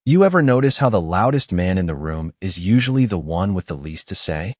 You ever notice how the loudest man in the room is usually the one with the least to say?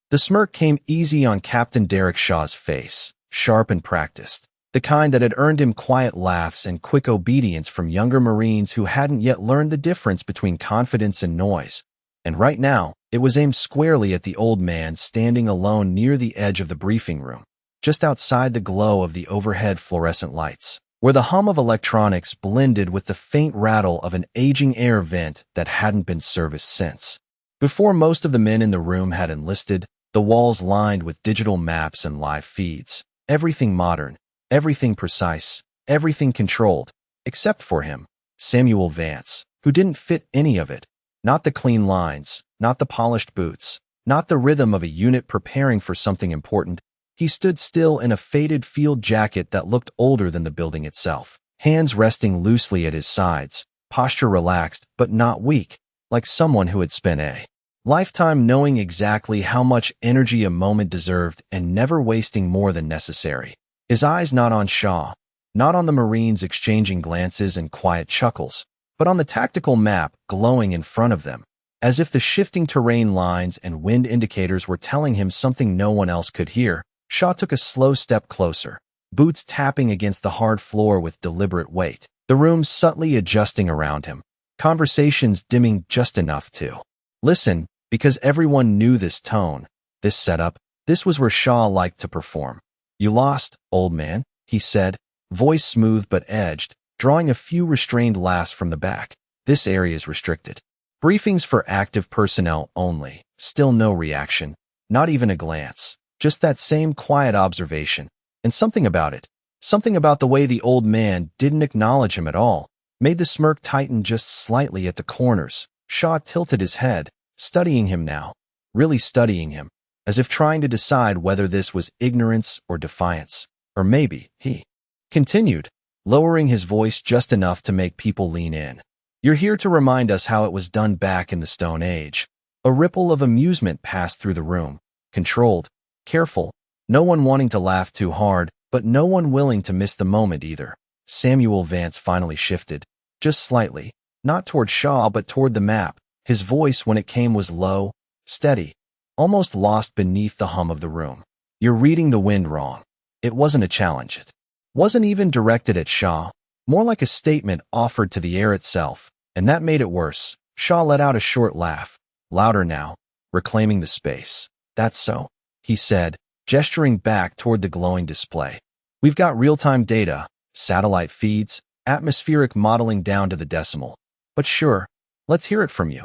The smirk came easy on Captain Derek Shaw's face, sharp and practiced, the kind that had earned him quiet laughs and quick obedience from younger Marines who hadn't yet learned the difference between confidence and noise. And right now, it was aimed squarely at the old man standing alone near the edge of the briefing room, just outside the glow of the overhead fluorescent lights, where the hum of electronics blended with the faint rattle of an aging air vent that hadn't been serviced since. Before most of the men in the room had enlisted, the walls lined with digital maps and live feeds, everything modern, everything precise, everything controlled, except for him, Samuel Vance, who didn't fit any of it. Not the clean lines, not the polished boots, not the rhythm of a unit preparing for something important. He stood still in a faded field jacket that looked older than the building itself, hands resting loosely at his sides, posture relaxed but not weak, like someone who had spent a lifetime knowing exactly how much energy a moment deserved and never wasting more than necessary. His eyes not on Shaw, not on the Marines exchanging glances and quiet chuckles, but on the tactical map glowing in front of them, as if the shifting terrain lines and wind indicators were telling him something no one else could hear. Shaw took a slow step closer, boots tapping against the hard floor with deliberate weight, the room subtly adjusting around him, conversations dimming just enough to listen, because everyone knew this tone, this setup. This was where Shaw liked to perform. "You lost, old man," he said, voice smooth but edged, drawing a few restrained laughs from the back. "This area is restricted. Briefings for active personnel only." Still no reaction, not even a glance, just that same quiet observation. And something about it, something about the way the old man didn't acknowledge him at all, made the smirk tighten just slightly at the corners. Shaw tilted his head, studying him now, really studying him, as if trying to decide whether this was ignorance or defiance. Or maybe, he continued, lowering his voice just enough to make people lean in. "You're here to remind us how it was done back in the Stone Age." A ripple of amusement passed through the room, controlled, careful, no one wanting to laugh too hard, but no one willing to miss the moment either. Samuel Vance finally shifted, just slightly, not toward Shaw but toward the map. His voice when it came was low, steady, almost lost beneath the hum of the room. "You're reading the wind wrong." It wasn't a challenge. It wasn't even directed at Shaw, more like a statement offered to the air itself, and that made it worse. Shaw let out a short laugh, louder now, reclaiming the space. "That's so," he said, gesturing back toward the glowing display. "We've got real-time data, satellite feeds, atmospheric modeling down to the decimal. But sure, let's hear it from you."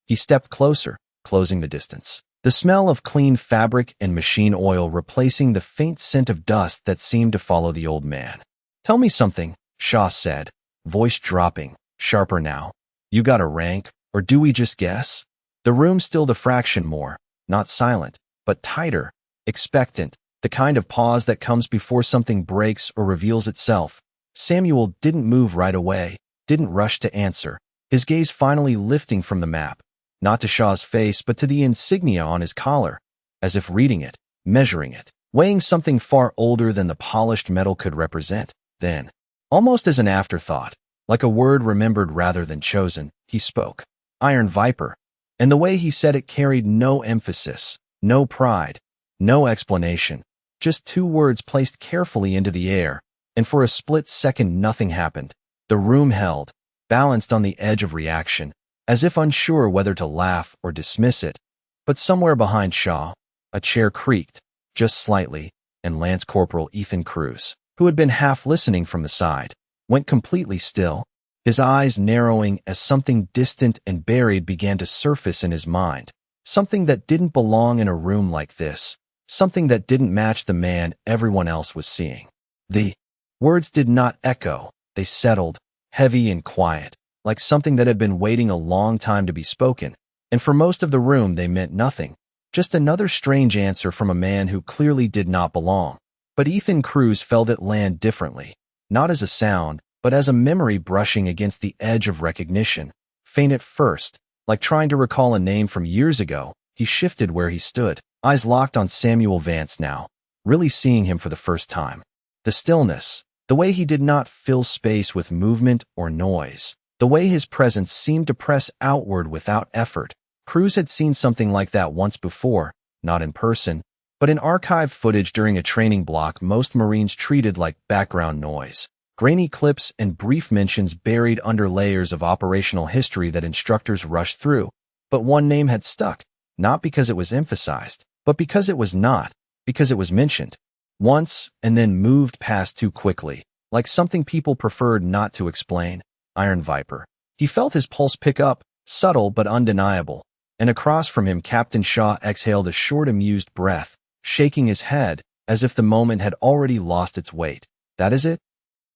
He stepped closer, closing the distance, the smell of clean fabric and machine oil replacing the faint scent of dust that seemed to follow the old man. "Tell me something," Shaw said, voice dropping, sharper now. "You got a rank, or do we just guess?" The room stilled a fraction more, not silent, but tighter, expectant, the kind of pause that comes before something breaks or reveals itself. Samuel didn't move right away, didn't rush to answer, his gaze finally lifting from the map, not to Shaw's face but to the insignia on his collar, as if reading it, measuring it, weighing something far older than the polished metal could represent. Then, almost as an afterthought, like a word remembered rather than chosen, he spoke. "Iron Viper." And the way he said it carried no emphasis, no pride, no explanation, just two words placed carefully into the air, and for a split second nothing happened. The room held, balanced on the edge of reaction, as if unsure whether to laugh or dismiss it. But somewhere behind Shaw, a chair creaked, just slightly, and Lance Corporal Ethan Cruz, who had been half listening from the side, went completely still, his eyes narrowing as something distant and buried began to surface in his mind, something that didn't belong in a room like this, something that didn't match the man everyone else was seeing. The words did not echo, they settled, heavy and quiet, like something that had been waiting a long time to be spoken, and for most of the room they meant nothing, just another strange answer from a man who clearly did not belong. But Ethan Cruz felt it land differently, not as a sound, but as a memory brushing against the edge of recognition. Faint at first, like trying to recall a name from years ago, he shifted where he stood, eyes locked on Samuel Vance now, really seeing him for the first time. The stillness, the way he did not fill space with movement or noise, the The way his presence seemed to press outward without effort. Cruz had seen something like that once before, not in person, but in archived footage during a training block most Marines treated like background noise. Grainy clips and brief mentions buried under layers of operational history that instructors rushed through. But one name had stuck, not because it was emphasized, but because it was not, because it was mentioned once and then moved past too quickly, like something people preferred not to explain. Iron Viper. He felt his pulse pick up, subtle but undeniable, and across from him Captain Shaw exhaled a short amused breath, shaking his head as if the moment had already lost its weight. That is it?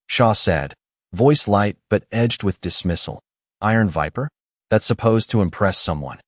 Shaw said, voice light but edged with dismissal. Iron Viper? That's supposed to impress someone.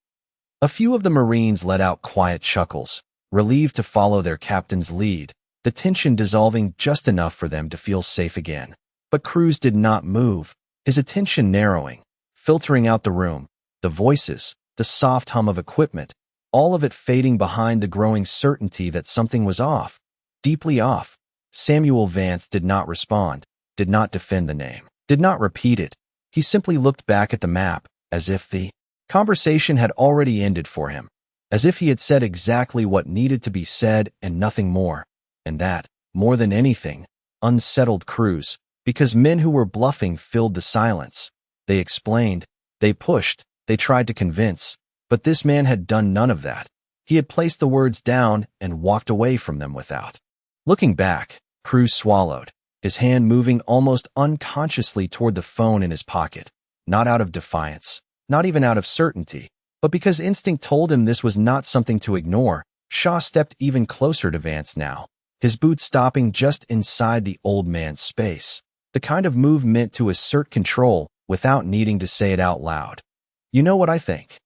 A few of the Marines let out quiet chuckles, relieved to follow their captain's lead, the tension dissolving just enough for them to feel safe again. But Cruz did not move, his attention narrowing, filtering out the room, the voices, the soft hum of equipment, all of it fading behind the growing certainty that something was off, deeply off. Samuel Vance did not respond, did not defend the name, did not repeat it. He simply looked back at the map, as if the conversation had already ended for him, as if he had said exactly what needed to be said and nothing more. And that, more than anything, unsettled Cruz, because men who were bluffing filled the silence. They explained, they pushed, they tried to convince, but this man had done none of that. He had placed the words down and walked away from them without. Looking back, Cruz swallowed, his hand moving almost unconsciously toward the phone in his pocket, not out of defiance, not even out of certainty, but because instinct told him this was not something to ignore. Shaw stepped even closer to Vance now, his boots stopping just inside the old man's space, the kind of move meant to assert control without needing to say it out loud. You know what I think?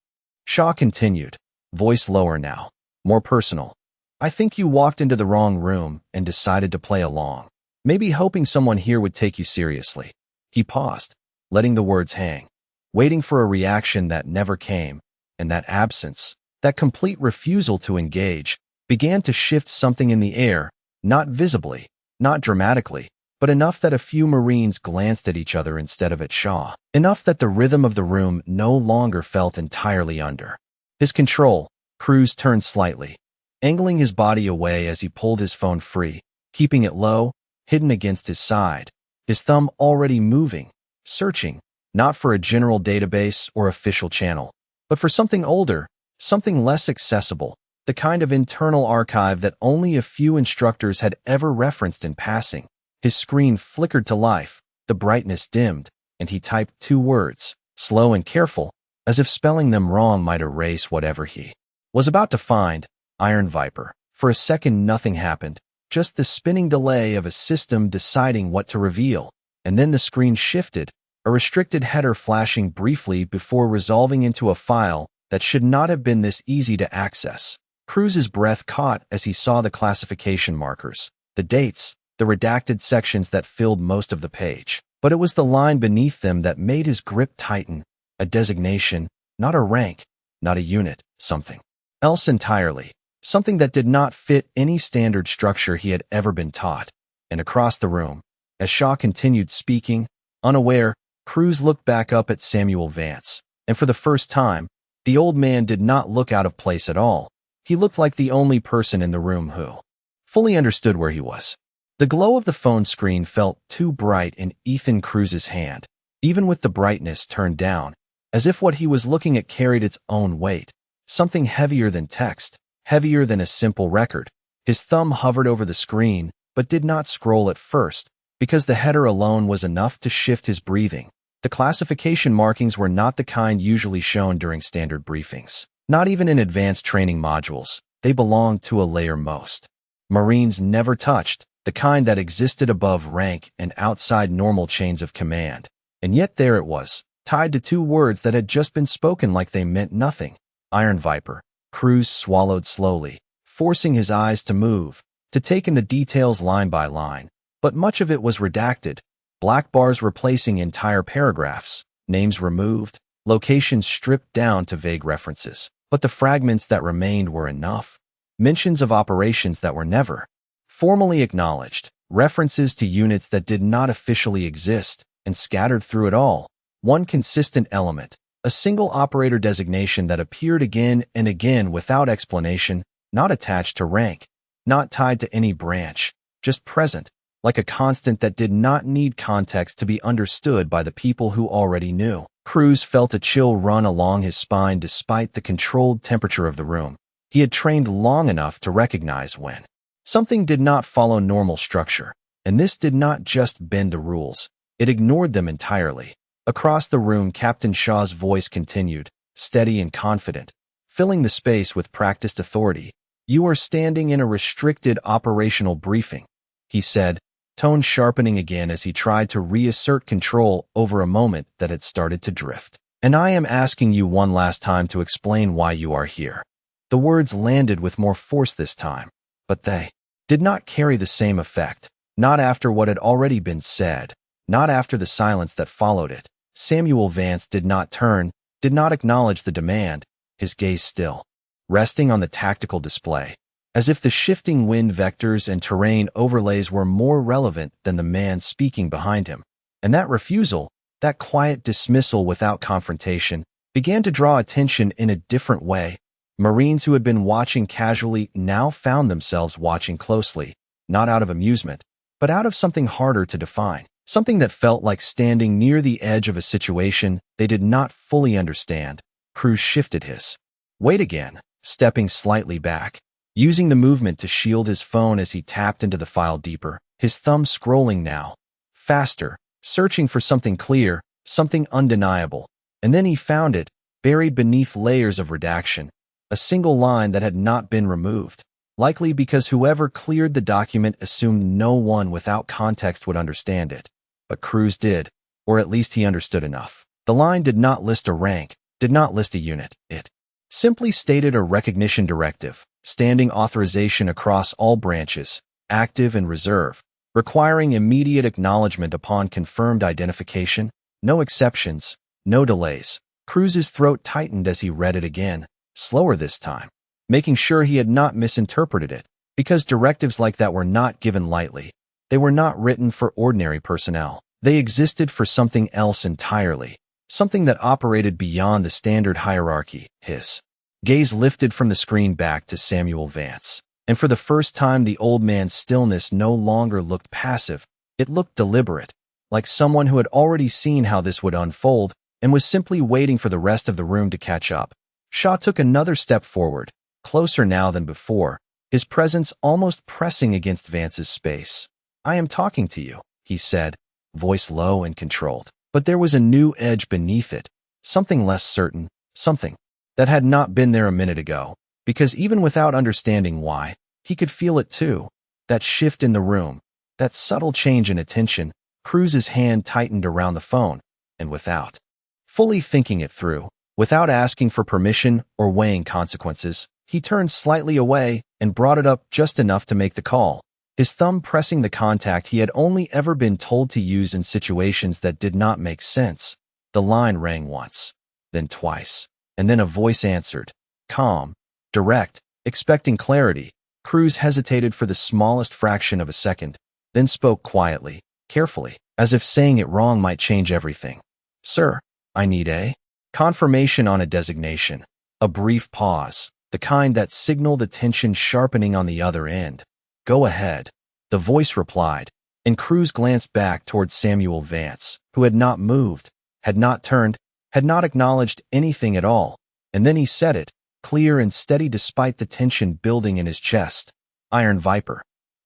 Shaw continued, voice lower now, more personal. I think you walked into the wrong room and decided to play along, maybe hoping someone here would take you seriously. He paused, letting the words hang, waiting for a reaction that never came, and that absence, that complete refusal to engage, began to shift something in the air, not visibly, not dramatically, but enough that a few Marines glanced at each other instead of at Shaw, enough that the rhythm of the room no longer felt entirely under his control. Cruz turned slightly, angling his body away as he pulled his phone free, keeping it low, hidden against his side, his thumb already moving, searching, not for a general database or official channel, but for something older, something less accessible, the kind of internal archive that only a few instructors had ever referenced in passing. His screen flickered to life, the brightness dimmed, and he typed 2 words, slow and careful, as if spelling them wrong might erase whatever he was about to find. Iron Viper. For a second nothing happened, just the spinning delay of a system deciding what to reveal, and then the screen shifted, a restricted header flashing briefly before resolving into a file that should not have been this easy to access. Cruz's breath caught as he saw the classification markers, the dates, the redacted sections that filled most of the page. But it was the line beneath them that made his grip tighten, a designation, not a rank, not a unit, something else entirely, something that did not fit any standard structure he had ever been taught. And across the room, as Shaw continued speaking, unaware, Cruz looked back up at Samuel Vance, and for the first time, the old man did not look out of place at all. He looked like the only person in the room who fully understood where he was. The glow of the phone screen felt too bright in Ethan Cruz's hand, even with the brightness turned down, as if what he was looking at carried its own weight, something heavier than text, heavier than a simple record. His thumb hovered over the screen, but did not scroll at first, because the header alone was enough to shift his breathing. The classification markings were not the kind usually shown during standard briefings, not even in advanced training modules. They belonged to a layer most Marines never touched, the kind that existed above rank and outside normal chains of command. And yet there it was, tied to 2 words that had just been spoken like they meant nothing. Iron Viper. Cruz swallowed slowly, forcing his eyes to move, to take in the details line by line. But much of it was redacted, black bars replacing entire paragraphs, names removed, locations stripped down to vague references. But the fragments that remained were enough. Mentions of operations that were never formally acknowledged, references to units that did not officially exist, and scattered through it all, One consistent element, a single operator designation that appeared again and again without explanation, not attached to rank, not tied to any branch, just present, like a constant that did not need context to be understood by the people who already knew. Cruz felt a chill run along his spine despite the controlled temperature of the room. He had trained long enough to recognize when something did not follow normal structure, and this did not just bend the rules. It ignored them entirely. Across the room, Captain Shaw's voice continued, steady and confident, filling the space with practiced authority. "You are standing in a restricted operational briefing," he said, tone sharpening again as he tried to reassert control over a moment that had started to drift. "And I am asking you one last time to explain why you are here." The words landed with more force this time, but they did not carry the same effect. Not after what had already been said, not after the silence that followed it. Samuel Vance did not turn, did not acknowledge the demand, his gaze still resting on the tactical display, as if the shifting wind vectors and terrain overlays were more relevant than the man speaking behind him. And that refusal, that quiet dismissal without confrontation, began to draw attention in a different way. Marines who had been watching casually now found themselves watching closely, not out of amusement, but out of something harder to define, something that felt like standing near the edge of a situation they did not fully understand. Cruz shifted his weight again, stepping slightly back, using the movement to shield his phone as he tapped into the file deeper, his thumb scrolling now, faster, searching for something clear, something undeniable. And then he found it, buried beneath layers of redaction, a single line that had not been removed, likely because whoever cleared the document assumed no one without context would understand it. But Cruz did, or at least he understood enough. The line did not list a rank, did not list a unit. It simply stated a recognition directive, standing authorization across all branches, active and reserve, requiring immediate acknowledgment upon confirmed identification, no exceptions, no delays. Cruz's throat tightened as he read it again, slower this time, making sure he had not misinterpreted it, because directives like that were not given lightly. They were not written for ordinary personnel. They existed for something else entirely, something that operated beyond the standard hierarchy. His gaze lifted from the screen back to Samuel Vance, and for the first time the old man's stillness no longer looked passive. It looked deliberate, like someone who had already seen how this would unfold and was simply waiting for the rest of the room to catch up. Shaw took another step forward, closer now than before, his presence almost pressing against Vance's space. "I am talking to you," he said, voice low and controlled. But there was a new edge beneath it, something less certain, something that had not been there a minute ago, because even without understanding why, he could feel it too. That shift in the room, that subtle change in attention. Cruz's hand tightened around the phone, and without fully thinking it through, without asking for permission or weighing consequences, he turned slightly away and brought it up just enough to make the call, his thumb pressing the contact he had only ever been told to use in situations that did not make sense. The line rang once, then twice, and then a voice answered, calm, direct, expecting clarity. Cruz hesitated for the smallest fraction of a second, then spoke quietly, carefully, as if saying it wrong might change everything. "Sir, I need a confirmation on a designation." A brief pause, the kind that signaled attention sharpening on the other end. "Go ahead," the voice replied, and Cruz glanced back towards Samuel Vance, who had not moved, had not turned, had not acknowledged anything at all. And then he said it, clear and steady despite the tension building in his chest. "Iron Viper."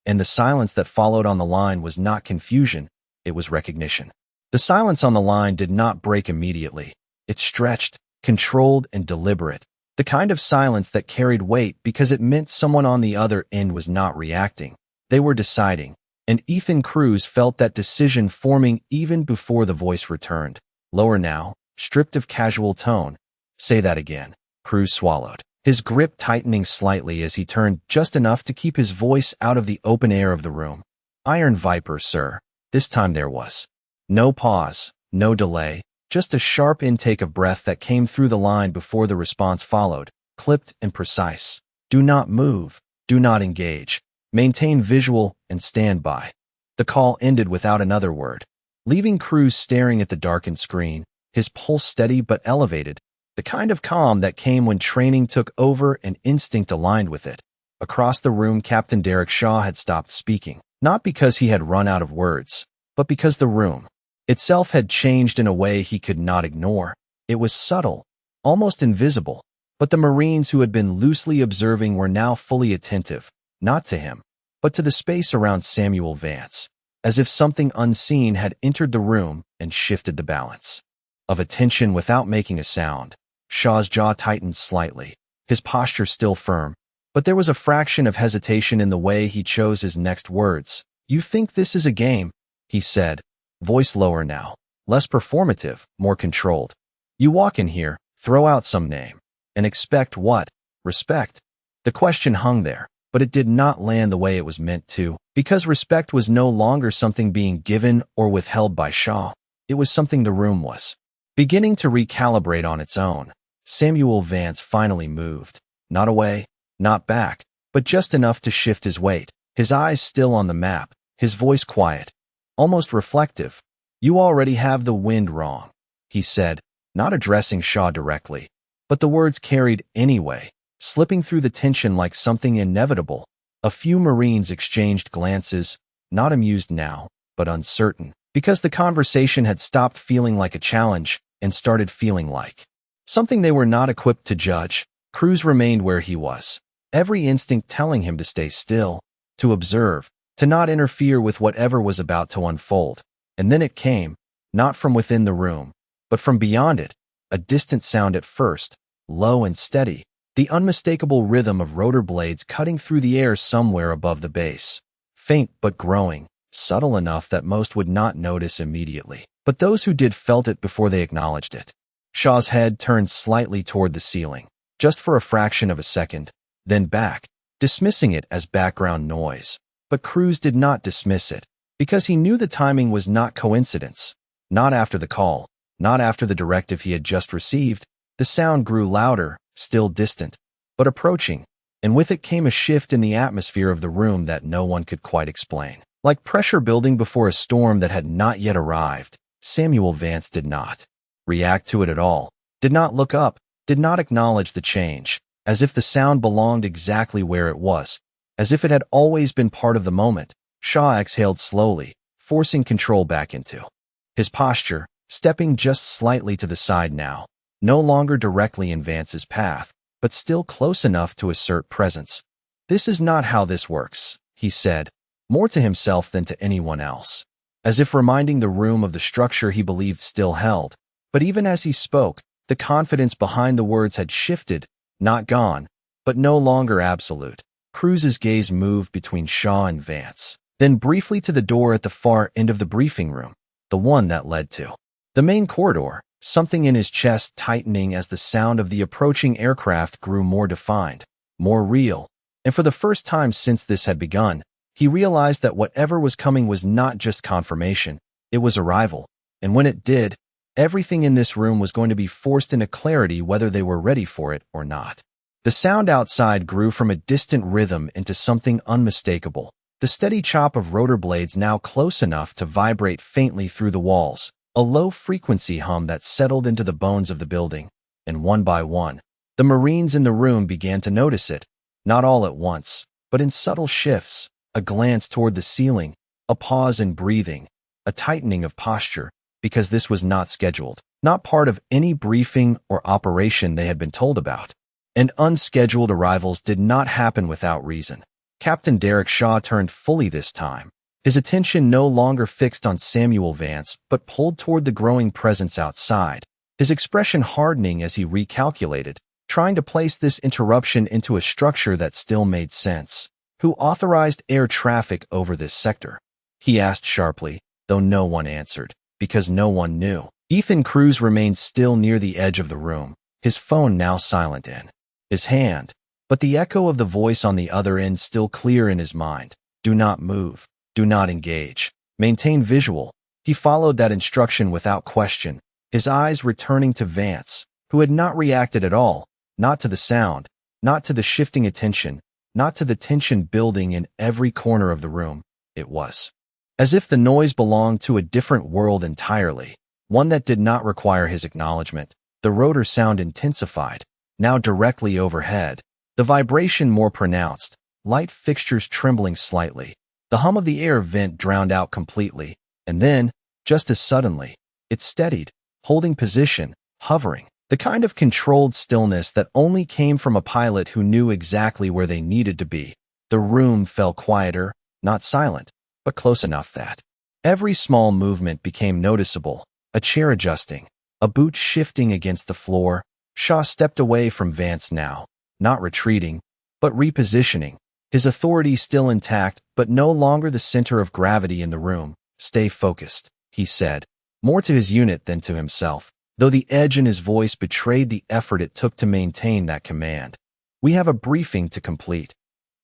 And the silence that followed on the line was not confusion, it was recognition. The silence on the line did not break immediately. It stretched, controlled and deliberate, the kind of silence that carried weight because it meant someone on the other end was not reacting. They were deciding, and Ethan Cruz felt that decision forming even before the voice returned. Lower now, stripped of casual tone. "Say that again." Cruz swallowed, his grip tightening slightly as he turned just enough to keep his voice out of the open air of the room. "Iron Viper, sir." This time there was no pause, no delay, just a sharp intake of breath that came through the line before the response followed, clipped and precise. "Do not move, do not engage, maintain visual and stand by." The call ended without another word, leaving Cruz staring at the darkened screen, his pulse steady but elevated, the kind of calm that came when training took over and instinct aligned with it. Across the room, Captain Derek Shaw had stopped speaking, not because he had run out of words, but because the room itself had changed in a way he could not ignore. It was subtle, almost invisible, but the Marines who had been loosely observing were now fully attentive, not to him, but to the space around Samuel Vance, as if something unseen had entered the room and shifted the balance of attention without making a sound. Shaw's jaw tightened slightly, his posture still firm, but there was a fraction of hesitation in the way he chose his next words. "You think this is a game?" he said, voice lower now, less performative, more controlled. "You walk in here, throw out some name, and expect what? Respect?" The question hung there, but it did not land the way it was meant to, because respect was no longer something being given or withheld by Shaw. It was something the room was beginning to recalibrate on its own. Samuel Vance finally moved, not away, not back, but just enough to shift his weight, his eyes still on the map, his voice quiet, almost reflective. "You already have the wind wrong," he said, not addressing Shaw directly, but the words carried anyway, slipping through the tension like something inevitable. A few Marines exchanged glances, not amused now, but uncertain, because the conversation had stopped feeling like a challenge and started feeling like something they were not equipped to judge. Cruz remained where he was, every instinct telling him to stay still, to observe, to not interfere with whatever was about to unfold. And then it came, not from within the room, but from beyond it, a distant sound at first, low and steady, the unmistakable rhythm of rotor blades cutting through the air somewhere above the base. Faint but growing, subtle enough that most would not notice immediately, but those who did felt it before they acknowledged it. Shaw's head turned slightly toward the ceiling, just for a fraction of a second, then back, dismissing it as background noise. But Cruz did not dismiss it, because he knew the timing was not coincidence. Not after the call, not after the directive he had just received. The sound grew louder, still distant, but approaching, and with it came a shift in the atmosphere of the room that no one could quite explain. Like pressure building before a storm that had not yet arrived. Samuel Vance did not react to it at all, did not look up, did not acknowledge the change, as if the sound belonged exactly where it was, as if it had always been part of the moment. Shaw exhaled slowly, forcing control back into his posture, stepping just slightly to the side now, no longer directly in Vance's path, but still close enough to assert presence. "This is not how this works," he said, more to himself than to anyone else, as if reminding the room of the structure he believed still held. But even as he spoke, the confidence behind the words had shifted, not gone, but no longer absolute. Cruz's gaze moved between Shaw and Vance, then briefly to the door at the far end of the briefing room, the one that led to the main corridor, something in his chest tightening as the sound of the approaching aircraft grew more defined, more real, and for the first time since this had begun, he realized that whatever was coming was not just confirmation, it was arrival, and when it did, everything in this room was going to be forced into clarity whether they were ready for it or not. The sound outside grew from a distant rhythm into something unmistakable, the steady chop of rotor blades now close enough to vibrate faintly through the walls, a low-frequency hum that settled into the bones of the building, and one by one, the Marines in the room began to notice it, not all at once, but in subtle shifts, a glance toward the ceiling, a pause in breathing, a tightening of posture, because this was not scheduled, not part of any briefing or operation they had been told about. And unscheduled arrivals did not happen without reason. Captain Derek Shaw turned fully this time, his attention no longer fixed on Samuel Vance but pulled toward the growing presence outside, his expression hardening as he recalculated, trying to place this interruption into a structure that still made sense. "Who authorized air traffic over this sector?" he asked sharply, though no one answered, because no one knew. Ethan Cruz remained still near the edge of the room, his phone now silent in his hand, but the echo of the voice on the other end still clear in his mind. "Do not move. Do not engage. Maintain visual." He followed that instruction without question, his eyes returning to Vance, who had not reacted at all, not to the sound, not to the shifting attention, not to the tension building in every corner of the room. It was as if the noise belonged to a different world entirely, one that did not require his acknowledgement. The rotor sound intensified, now directly overhead, the vibration more pronounced, light fixtures trembling slightly. The hum of the air vent drowned out completely, and then, just as suddenly, it steadied, holding position, hovering. The kind of controlled stillness that only came from a pilot who knew exactly where they needed to be. The room fell quieter, not silent, but close enough that every small movement became noticeable. A chair adjusting, a boot shifting against the floor. Shaw stepped away from Vance now, not retreating, but repositioning, his authority still intact but no longer the center of gravity in the room. "Stay focused," he said, more to his unit than to himself, though the edge in his voice betrayed the effort it took to maintain that command. "We have a briefing to complete."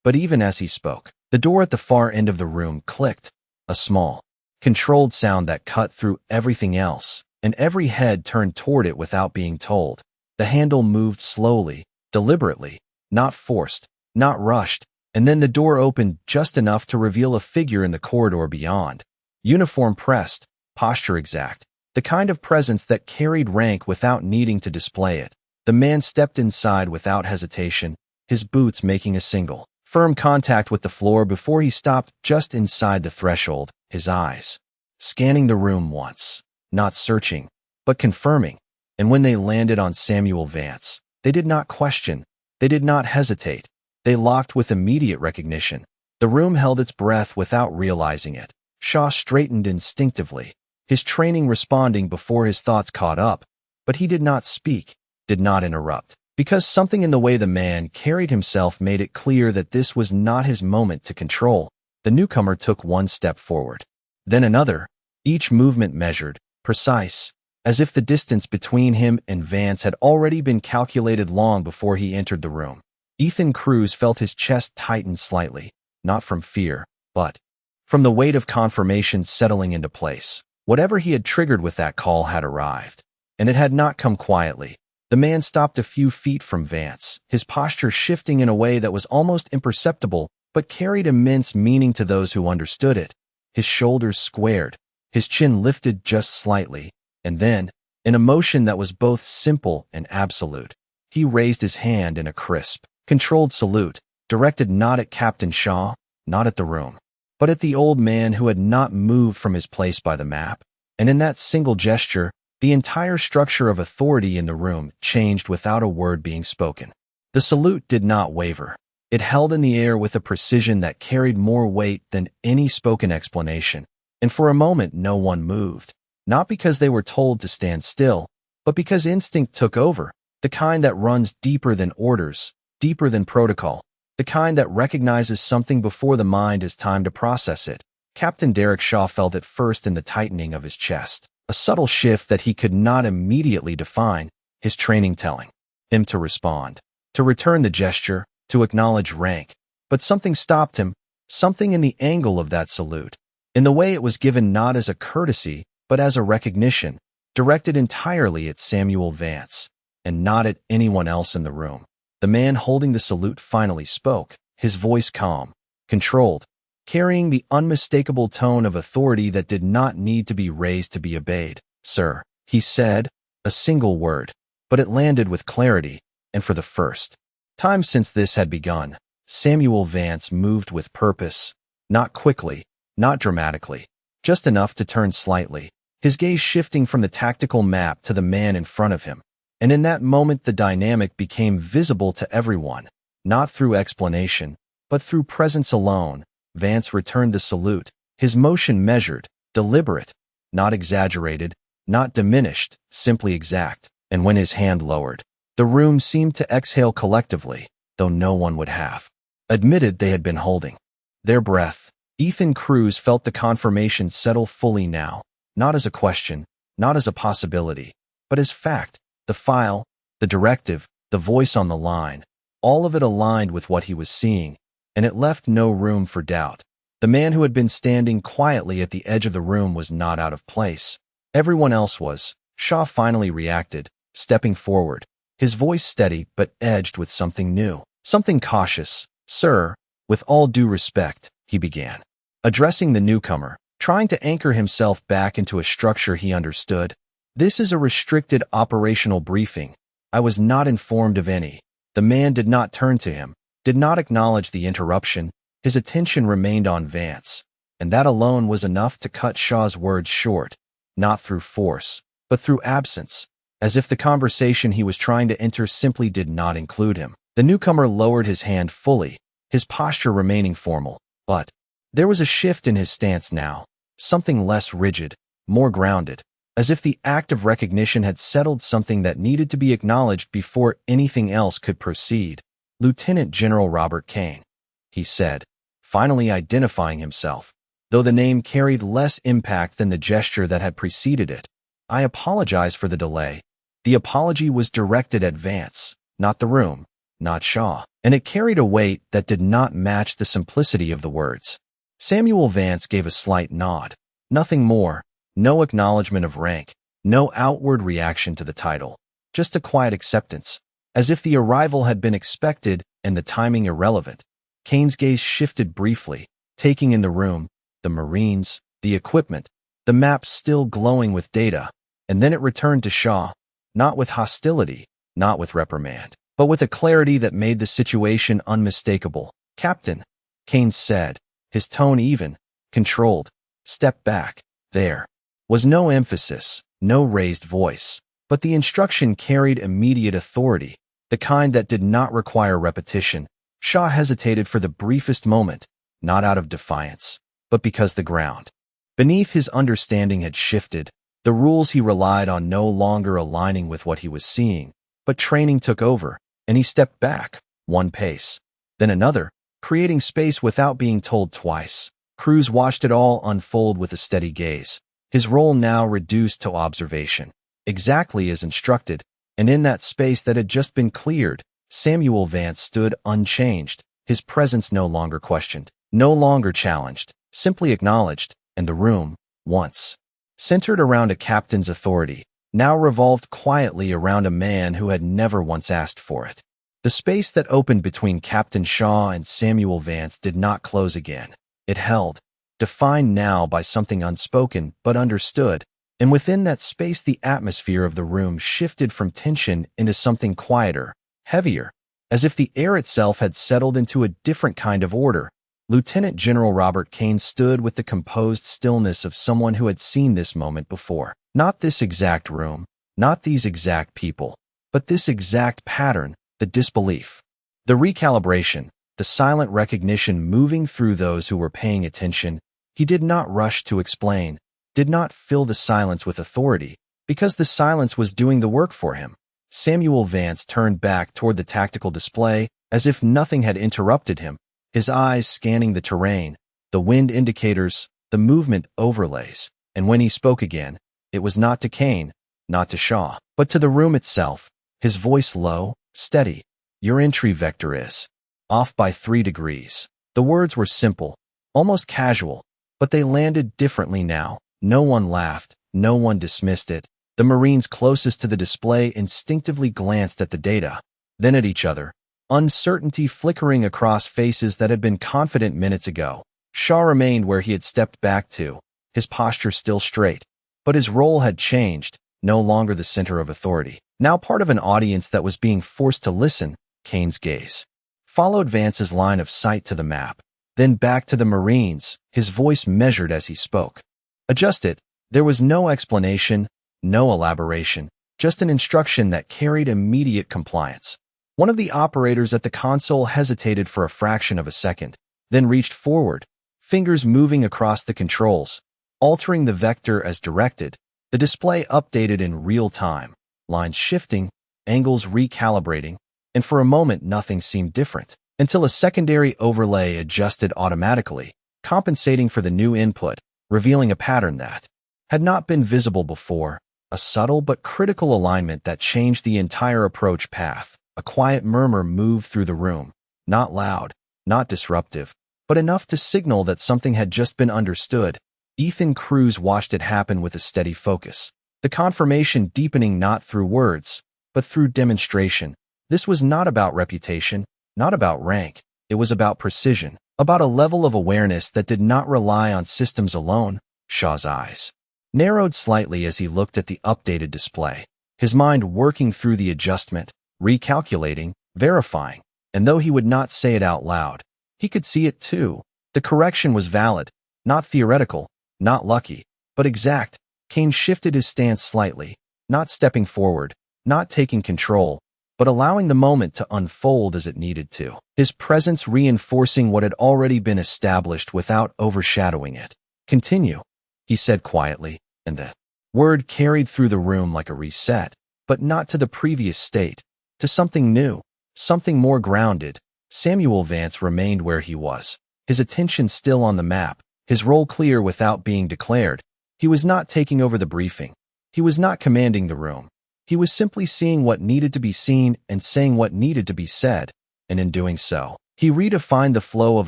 But even as he spoke, the door at the far end of the room clicked, a small, controlled sound that cut through everything else, and every head turned toward it without being told. The handle moved slowly, deliberately, not forced, not rushed, and then the door opened just enough to reveal a figure in the corridor beyond. Uniform pressed, posture exact, the kind of presence that carried rank without needing to display it. The man stepped inside without hesitation, his boots making a single, firm contact with the floor before he stopped just inside the threshold, his eyes scanning the room once, not searching, but confirming. And when they landed on Samuel Vance, they did not question, they did not hesitate, they locked with immediate recognition. The room held its breath without realizing it. Shaw straightened instinctively, his training responding before his thoughts caught up, but he did not speak, did not interrupt, because something in the way the man carried himself made it clear that this was not his moment to control. The newcomer took one step forward, then another, each movement measured, precise, as if the distance between him and Vance had already been calculated long before he entered the room. Ethan Cruz felt his chest tighten slightly, not from fear, but from the weight of confirmation settling into place. Whatever he had triggered with that call had arrived, and it had not come quietly. The man stopped a few feet from Vance, his posture shifting in a way that was almost imperceptible, but carried immense meaning to those who understood it. His shoulders squared, his chin lifted just slightly, and then, in a motion that was both simple and absolute, he raised his hand in a crisp, controlled salute, directed not at Captain Shaw, not at the room, but at the old man who had not moved from his place by the map. And in that single gesture, the entire structure of authority in the room changed without a word being spoken. The salute did not waver. It held in the air with a precision that carried more weight than any spoken explanation, and for a moment no one moved, not because they were told to stand still, but because instinct took over, the kind that runs deeper than orders, deeper than protocol, the kind that recognizes something before the mind has time to process it. Captain Derek Shaw felt it first in the tightening of his chest, a subtle shift that he could not immediately define, his training telling him to respond, to return the gesture, to acknowledge rank. But something stopped him, something in the angle of that salute, in the way it was given not as a courtesy, but as a recognition, directed entirely at Samuel Vance, and not at anyone else in the room. The man holding the salute finally spoke, his voice calm, controlled, carrying the unmistakable tone of authority that did not need to be raised to be obeyed. "Sir," he said, a single word, but it landed with clarity, and for the first time since this had begun, Samuel Vance moved with purpose, not quickly, not dramatically, just enough to turn slightly, his gaze shifting from the tactical map to the man in front of him. And in that moment the dynamic became visible to everyone, not through explanation, but through presence alone. Vance returned the salute, his motion measured, deliberate, not exaggerated, not diminished, simply exact. And when his hand lowered, the room seemed to exhale collectively, though no one would have admitted they had been holding their breath. Ethan Cruz felt the confirmation settle fully now, not as a question, not as a possibility, but as fact. The file, the directive, the voice on the line, all of it aligned with what he was seeing, and it left no room for doubt. The man who had been standing quietly at the edge of the room was not out of place. Everyone else was. Shaw finally reacted, stepping forward, his voice steady but edged with something new, something cautious. "Sir, with all due respect," he began, addressing the newcomer, trying to anchor himself back into a structure he understood. This is a restricted operational briefing. I was not informed of any. The man did not turn to him, did not acknowledge the interruption. His attention remained on Vance, and that alone was enough to cut Shaw's words short, not through force, but through absence, as if the conversation he was trying to enter simply did not include him. The newcomer lowered his hand fully, his posture remaining formal, but there was a shift in his stance now, something less rigid, more grounded, as if the act of recognition had settled something that needed to be acknowledged before anything else could proceed. "Lieutenant General Robert Kane," he said, finally identifying himself, though the name carried less impact than the gesture that had preceded it. "I apologize for the delay." The apology was directed at Vance, not the room, not Shaw, and it carried a weight that did not match the simplicity of the words. Samuel Vance gave a slight nod. Nothing more, no acknowledgement of rank, no outward reaction to the title, just a quiet acceptance, as if the arrival had been expected and the timing irrelevant. Kane's gaze shifted briefly, taking in the room, the Marines, the equipment, the map still glowing with data, and then it returned to Shaw, not with hostility, not with reprimand, but with a clarity that made the situation unmistakable. "Captain," Kane said, his tone even, controlled. "Step back." There was no emphasis, no raised voice, but the instruction carried immediate authority, the kind that did not require repetition. Shaw hesitated for the briefest moment, not out of defiance, but because the ground beneath his understanding had shifted. The rules he relied on no longer aligning with what he was seeing, but training took over, and he stepped back, one pace, then another, creating space without being told twice. Cruz watched it all unfold with a steady gaze, his role now reduced to observation, exactly as instructed, and in that space that had just been cleared, Samuel Vance stood unchanged, his presence no longer questioned, no longer challenged, simply acknowledged, and the room, once centered around a captain's authority, now revolved quietly around a man who had never once asked for it. The space that opened between Captain Shaw and Samuel Vance did not close again. It held, defined now by something unspoken but understood, and within that space the atmosphere of the room shifted from tension into something quieter, heavier, as if the air itself had settled into a different kind of order. Lieutenant General Robert Kane stood with the composed stillness of someone who had seen this moment before. Not this exact room, not these exact people, but this exact pattern, the disbelief, the recalibration, the silent recognition moving through those who were paying attention. He did not rush to explain, did not fill the silence with authority, because the silence was doing the work for him. Samuel Vance turned back toward the tactical display as if nothing had interrupted him, his eyes scanning the terrain, the wind indicators, the movement overlays, and when he spoke again, it was not to Kane, not to Shaw, but to the room itself, his voice low, steady. "Your entry vector is off by 3 degrees. The words were simple, almost casual, but they landed differently now. No one laughed, no one dismissed it. The Marines closest to the display instinctively glanced at the data, then at each other, uncertainty flickering across faces that had been confident minutes ago. Shaw remained where he had stepped back to, his posture still straight, but his role had changed, no longer the center of authority, now part of an audience that was being forced to listen. Kane's gaze followed Vance's line of sight to the map, then back to the Marines, his voice measured as he spoke. "Adjust it." There was no explanation, no elaboration, just an instruction that carried immediate compliance. One of the operators at the console hesitated for a fraction of a second, then reached forward, fingers moving across the controls, altering the vector as directed. The display updated in real time, lines shifting, angles recalibrating, and for a moment nothing seemed different, until a secondary overlay adjusted automatically, compensating for the new input, revealing a pattern that had not been visible before, a subtle but critical alignment that changed the entire approach path. A quiet murmur moved through the room, not loud, not disruptive, but enough to signal that something had just been understood. Ethan Cruz watched it happen with a steady focus, the confirmation deepening not through words, but through demonstration. This was not about reputation, not about rank. It was about precision, about a level of awareness that did not rely on systems alone. Shaw's eyes narrowed slightly as he looked at the updated display, his mind working through the adjustment, recalculating, verifying, and though he would not say it out loud, he could see it too. The correction was valid, not theoretical, not lucky, but exact. Kane shifted his stance slightly, not stepping forward, not taking control, but allowing the moment to unfold as it needed to, his presence reinforcing what had already been established without overshadowing it. "Continue," he said quietly, and the word carried through the room like a reset, but not to the previous state, to something new, something more grounded. Samuel Vance remained where he was, his attention still on the map, his role clear without being declared. He was not taking over the briefing. He was not commanding the room. He was simply seeing what needed to be seen and saying what needed to be said, and in doing so, he redefined the flow of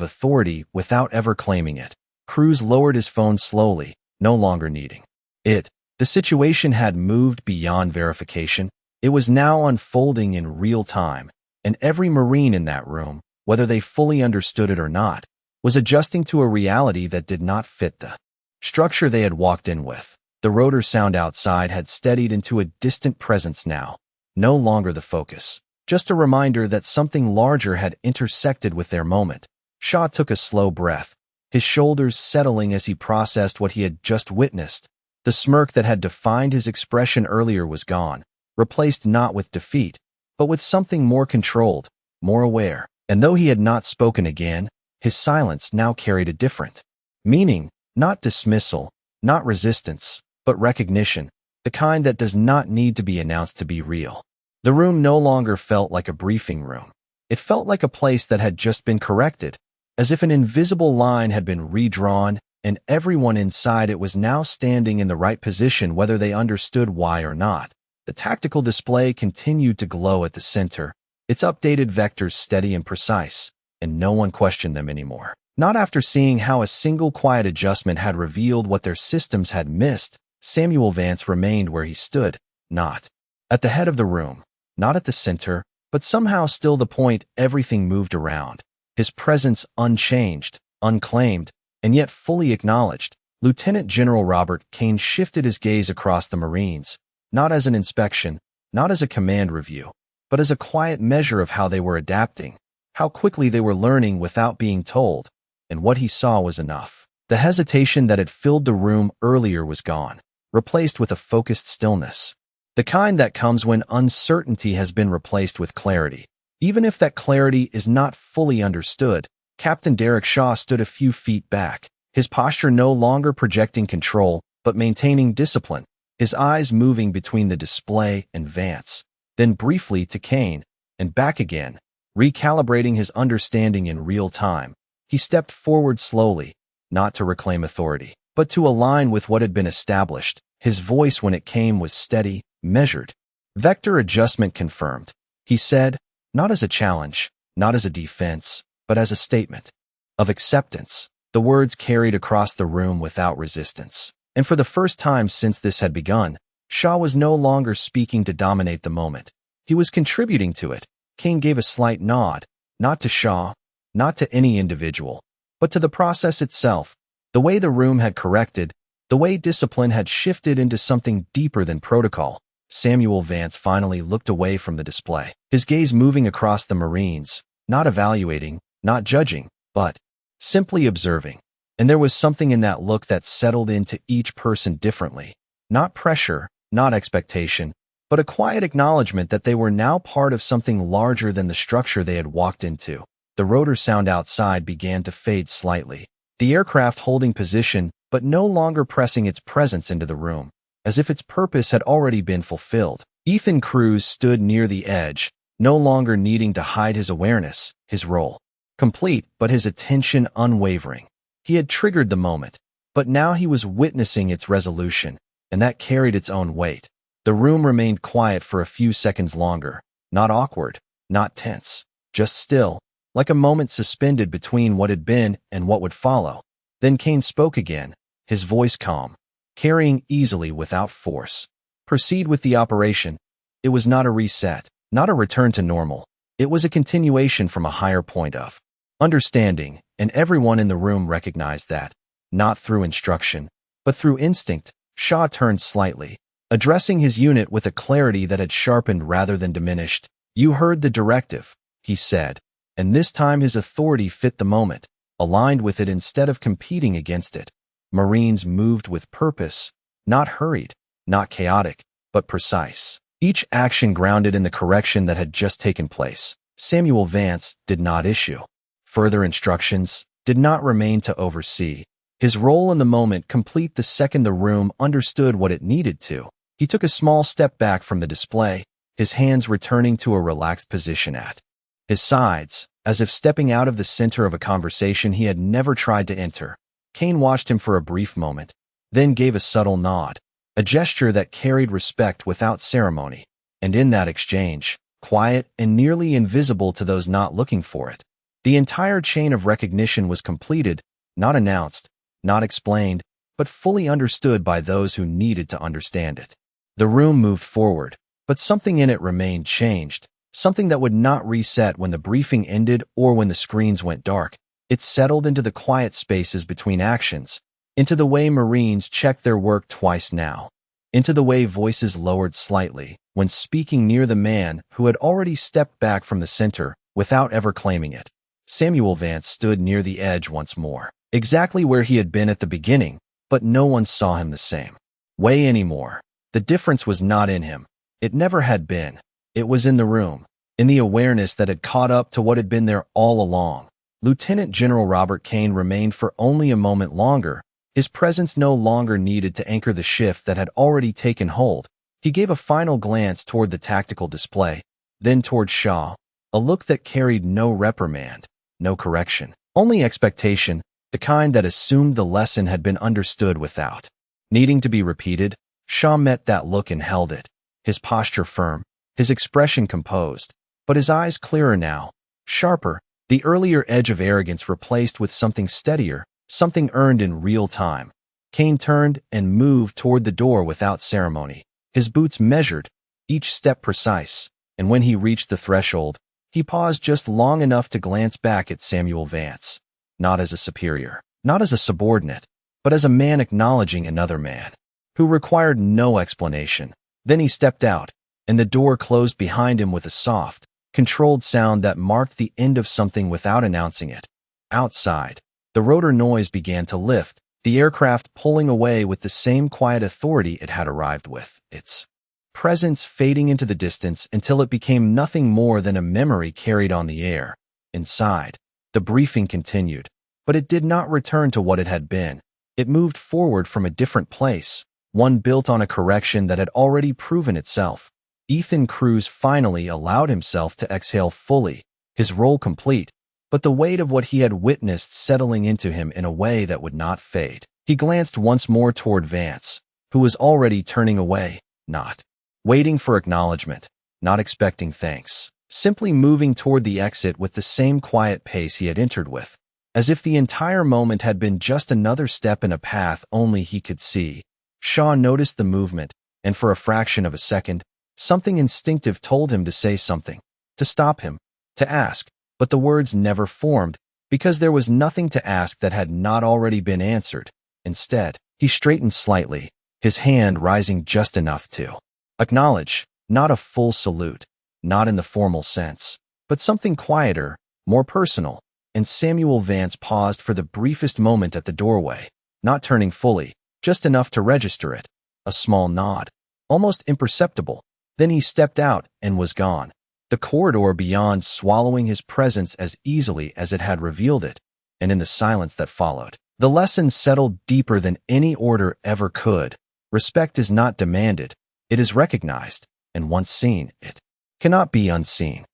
authority without ever claiming it. Cruz lowered his phone slowly, no longer needing it. The situation had moved beyond verification. It was now unfolding in real time, and every Marine in that room, whether they fully understood it or not, was adjusting to a reality that did not fit the structure they had walked in with. The rotor sound outside had steadied into a distant presence now, no longer the focus, just a reminder that something larger had intersected with their moment. Shaw took a slow breath, his shoulders settling as he processed what he had just witnessed. The smirk that had defined his expression earlier was gone, replaced not with defeat, but with something more controlled, more aware. And though he had not spoken again, his silence now carried a different meaning, not dismissal, not resistance, but recognition, the kind that does not need to be announced to be real. The room no longer felt like a briefing room. It felt like a place that had just been corrected, as if an invisible line had been redrawn, and everyone inside it was now standing in the right position whether they understood why or not. The tactical display continued to glow at the center, its updated vectors steady and precise, and no one questioned them anymore. Not after seeing how a single quiet adjustment had revealed what their systems had missed. Samuel Vance remained where he stood, not at the head of the room, not at the center, but somehow still the point everything moved around. His presence unchanged, unclaimed, and yet fully acknowledged. Lieutenant General Robert Kane shifted his gaze across the Marines, not as an inspection, not as a command review, but as a quiet measure of how they were adapting, how quickly they were learning without being told, and what he saw was enough. The hesitation that had filled the room earlier was gone, replaced with a focused stillness, the kind that comes when uncertainty has been replaced with clarity. Even if that clarity is not fully understood, Captain Derek Shaw stood a few feet back, his posture no longer projecting control, but maintaining discipline, his eyes moving between the display and Vance, then briefly to Kane, and back again, recalibrating his understanding in real time. He stepped forward slowly, not to reclaim authority, but to align with what had been established. His voice when it came was steady, measured. "Vector adjustment confirmed," he said, not as a challenge, not as a defense, but as a statement of acceptance. The words carried across the room without resistance. And for the first time since this had begun, Shaw was no longer speaking to dominate the moment. He was contributing to it. Kane gave a slight nod, not to Shaw, not to any individual, but to the process itself, the way the room had corrected, the way discipline had shifted into something deeper than protocol. Samuel Vance finally looked away from the display, his gaze moving across the Marines, not evaluating, not judging, but simply observing. And there was something in that look that settled into each person differently. Not pressure, not expectation, but a quiet acknowledgement that they were now part of something larger than the structure they had walked into. The rotor sound outside began to fade slightly, the aircraft holding position but no longer pressing its presence into the room, as if its purpose had already been fulfilled. Ethan Cruz stood near the edge, no longer needing to hide his awareness, his role complete, but his attention unwavering. He had triggered the moment, but now he was witnessing its resolution, and that carried its own weight. The room remained quiet for a few seconds longer, not awkward, not tense, just still, like a moment suspended between what had been and what would follow. Then Kane spoke again, his voice calm, carrying easily without force. "Proceed with the operation." It was not a reset, not a return to normal. It was a continuation from a higher point of understanding, and everyone in the room recognized that, not through instruction, but through instinct. Shaw turned slightly, addressing his unit with a clarity that had sharpened rather than diminished. "You heard the directive," he said, and this time his authority fit the moment, aligned with it instead of competing against it. Marines moved with purpose, not hurried, not chaotic, but precise. Each action grounded in the correction that had just taken place. Samuel Vance did not issue further instructions, did not remain to oversee. His role in the moment complete the second the room understood what it needed to. He took a small step back from the display, his hands returning to a relaxed position at his sides, as if stepping out of the center of a conversation he had never tried to enter. Kane watched him for a brief moment, then gave a subtle nod, a gesture that carried respect without ceremony. And in that exchange, quiet and nearly invisible to those not looking for it, the entire chain of recognition was completed, not announced, not explained, but fully understood by those who needed to understand it. The room moved forward, but something in it remained changed, something that would not reset when the briefing ended or when the screens went dark. It settled into the quiet spaces between actions, into the way Marines checked their work twice now, into the way voices lowered slightly when speaking near the man who had already stepped back from the center without ever claiming it. Samuel Vance stood near the edge once more, exactly where he had been at the beginning, but no one saw him the same way anymore. The difference was not in him. It never had been. It was in the room, in the awareness that had caught up to what had been there all along. Lieutenant General Robert Kane remained for only a moment longer. His presence no longer needed to anchor the shift that had already taken hold. He gave a final glance toward the tactical display, then toward Shaw, a look that carried no reprimand, no correction, only expectation, the kind that assumed the lesson had been understood without needing to be repeated. Shaw met that look and held it, his posture firm, his expression composed, but his eyes clearer now, sharper, the earlier edge of arrogance replaced with something steadier, something earned in real time. Kane turned and moved toward the door without ceremony, his boots measured, each step precise, and when he reached the threshold, he paused just long enough to glance back at Samuel Vance, not as a superior, not as a subordinate, but as a man acknowledging another man, who required no explanation. Then he stepped out, and the door closed behind him with a soft, controlled sound that marked the end of something without announcing it. Outside, the rotor noise began to lift, the aircraft pulling away with the same quiet authority it had arrived with, its presence fading into the distance until it became nothing more than a memory carried on the air. Inside, the briefing continued, but it did not return to what it had been. It moved forward from a different place, one built on a correction that had already proven itself. Ethan Cruz finally allowed himself to exhale fully, his role complete, but the weight of what he had witnessed settling into him in a way that would not fade. He glanced once more toward Vance, who was already turning away, not waiting for acknowledgement, not expecting thanks, simply moving toward the exit with the same quiet pace he had entered with, as if the entire moment had been just another step in a path only he could see. Shaw noticed the movement, and for a fraction of a second, something instinctive told him to say something, to stop him, to ask, but the words never formed, because there was nothing to ask that had not already been answered. Instead, he straightened slightly, his hand rising just enough to acknowledge, not a full salute, not in the formal sense, but something quieter, more personal, and Samuel Vance paused for the briefest moment at the doorway, not turning fully, just enough to register it, a small nod, almost imperceptible. Then he stepped out and was gone, the corridor beyond swallowing his presence as easily as it had revealed it, and in the silence that followed, the lesson settled deeper than any order ever could. Respect is not demanded, it is recognized, and once seen, it cannot be unseen.